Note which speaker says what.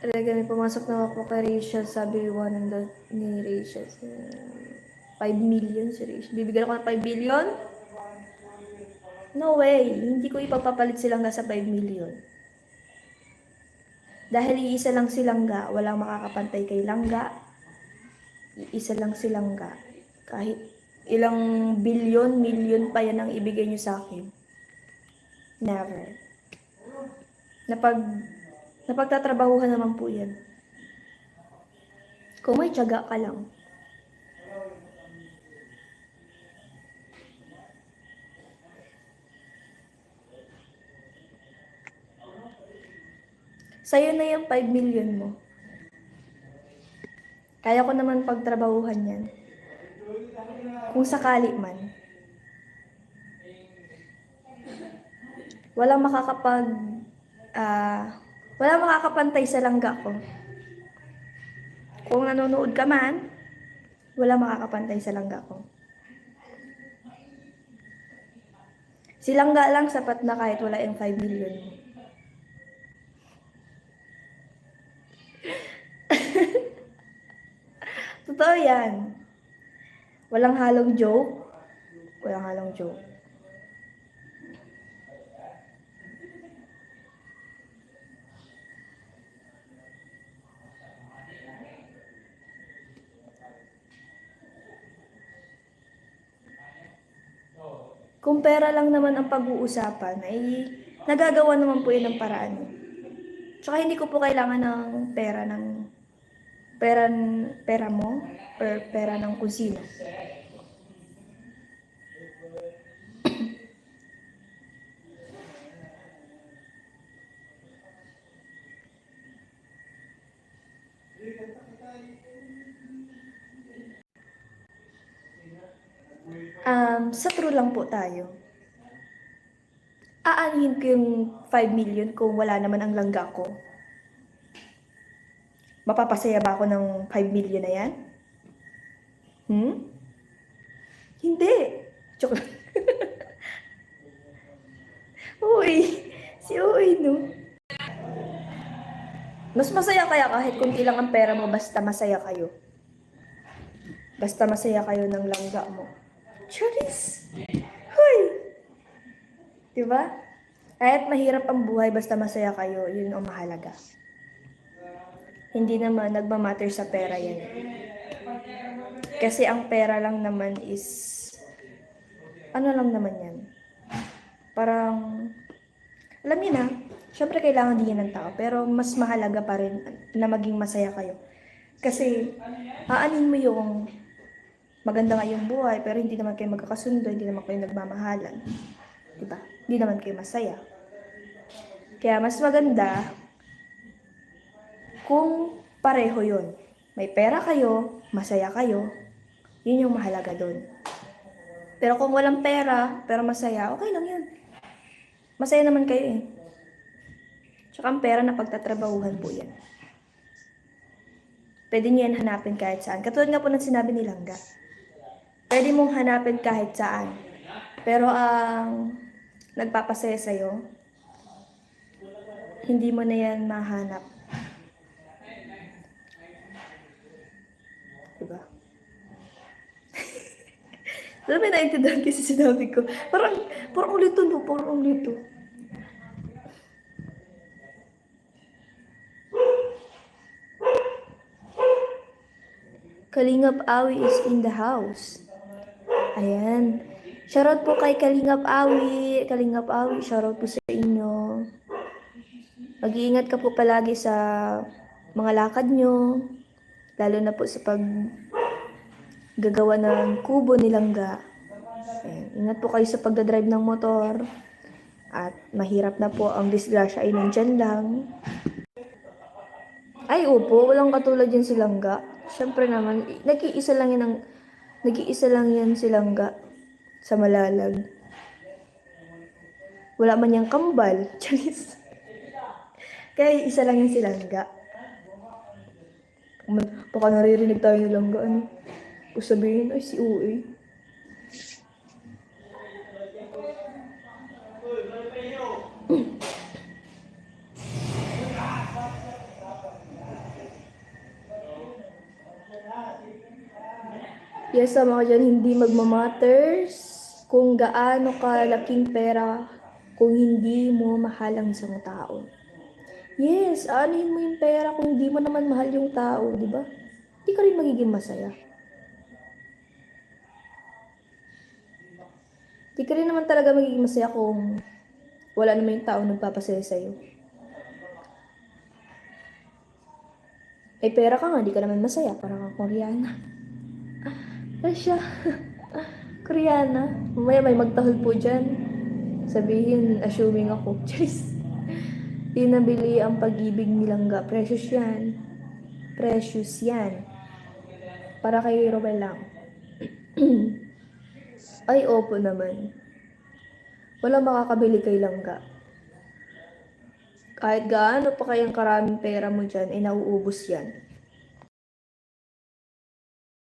Speaker 1: Talaga may pumasok na ako kay Rachel, sabi ni Rachel, 5 million si Rachel. Bibigyan ako ng 5 billion? No way, hindi ko ipagpapalit silang nasa 5 million. Dahil iisa lang si Langga, walang makakapantay kay Langga. Iisa lang si Langga. Kahit ilang bilyon, milyon pa yan ang ibigay niyo sa akin. Never. Napagtatrabahuhan naman po yan. Kung may tiyaga ka lang. Sa'yo na yung 5 million mo. Kaya ko naman pagtrabahuhan yan. Kung sakali man. Walang makakapantay sa Langga ko. Kung nanonood ka man, walang makakapantay sa Langga ko. Si Langga lang sapat na kahit wala yung 5 million mo. Totoo yan. Walang halong joke. Walang halong joke. Kung pera lang naman ang pag-uusapan, ay nagagawa naman po yun ng paraan. Tsaka hindi ko po kailangan ng pera mo or pera ng kung sino. Sa true lang po tayo. Aanihin ko yung 5 million kung wala naman ang Langga ko. Mapapasaya ba ako ng 5 million na yan? Hindi. Joke lang. Uy, si Uy, no? Mas masaya kaya kahit kunti lang ang pera mo basta masaya kayo. Basta masaya kayo ng Langga mo. Charis! Hoy! Diba? Kahit mahirap ang buhay basta masaya kayo, yun ang mahalaga. Hindi naman nagmamatter sa pera yan. Kasi ang pera lang naman is, ano lang naman yan? Parang, alam niyo na, syempre kailangan din yan ng tao, pero mas mahalaga pa rin na maging masaya kayo. Kasi, aanin mo yung maganda nga yung buhay, pero hindi naman kayo magkakasundo, hindi naman kayo nagmamahalan. Diba? Hindi naman kayo masaya. Kaya mas maganda kung pareho yun. May pera kayo, masaya kayo, yun yung mahalaga doon. Pero kung walang pera, pero masaya, okay lang yun. Masaya naman kayo eh. Tsaka ang pera na pagtatrabahuhan po yan. Pwede niyo yan hanapin kahit saan. Katulad nga po ng sinabi ni Langga. Pwede mong hanapin kahit saan. Pero ang nagpapasaya sa'yo, hindi mo na yan mahanap. Diba? Alam mo, naintindihan kasi sinabi ko. Parang ulito no, parang ulito. Kalingap Awi is in the house. Ayan. Shoutout po kay Kalingap Awi. Kalingap Awi, shoutout po sa inyo. Mag-iingat ka po palagi sa mga lakad nyo. Lalo na po sa paggagawa ng kubo ni Langga. Ayan. Ingat po kayo sa pagdadrive ng motor. At mahirap na po ang disgrasya ay nandyan lang. Ay, opo. Walang katulad yan si Langga. Siyempre naman, nag-iisa lang yan si Langga sa Malalag. Wala man yang kambal. Charis. Kaya isa lang yan si Langga. Baka naririnig tayo ni Langga, ano? Kung sabihin, ay si Uy. Yes, sa mga dyan, hindi magmamatters kung gaano kalaking pera kung hindi mo mahal ang isang tao. Yes, aanuhin mo yung pera kung hindi mo naman mahal yung tao, di ba? Hindi ka rin magiging masaya. Hindi ka rin naman talaga magiging masaya kung wala naman yung tao nagpapasaya sa'yo. May pera ka nga, di ka naman masaya. Parang kang Koreana. Ano siya? Koreana. Mamaya may magtahol po dyan. Sabihin, assuming ako. Charis. Di nabili ang pag-ibig nilangga. Precious yan. Precious yan. Para kay Romel lang. Ay, opo naman. Walang makakabili kay langga. Kahit gaano pa kayang karaming pera mo dyan, ay nauubos yan.